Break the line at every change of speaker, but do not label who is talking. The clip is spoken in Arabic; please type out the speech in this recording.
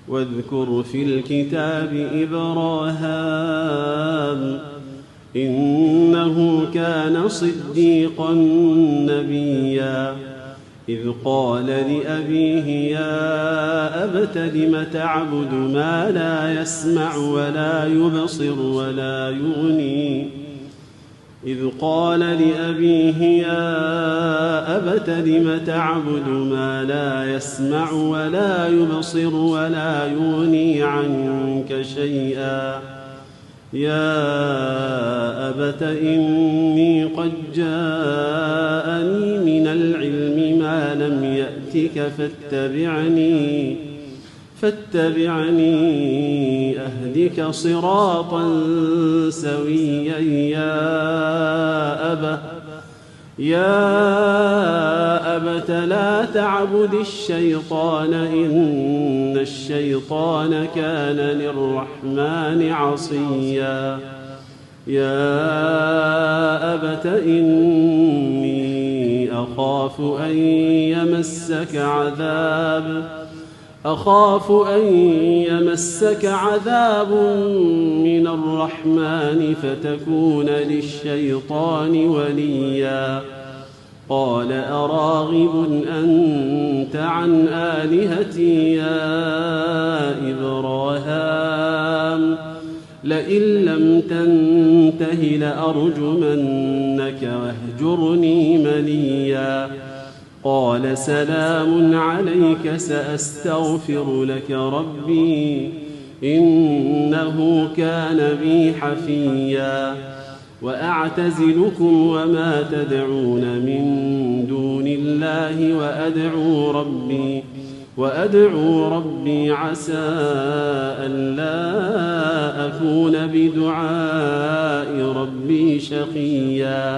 واذكر في الكتاب إبراهام إنه كان صديقا نبيا إذ قال لأبيه يا أبت لم تعبد ما لا يسمع ولا يبصر ولا يغني إذ قال لأبيه يا أبت لم تعبد ما لا يسمع ولا يبصر ولا يغني عنك شيئا يا أبت إني قد جاءني من العلم ما لم يأتك فاتبعني أهدك صراطا سويا يا أبت لا تعبد الشيطان إن الشيطان كان للرحمن عصيا يا أبت إني أخاف أن يمسك عذاب من الرحمن فتكون للشيطان وليا قال أراغب أنت عن آلهتي يا إبراهام لئن لم تنته لأرجمنك واهجرني مليا قال سلام عليك سأستغفر لك ربي إنه كان بي حفيا وأعتزلكم وما تدعون من دون الله وأدعو ربي عسى ألا أكون بدعاء ربي شقيا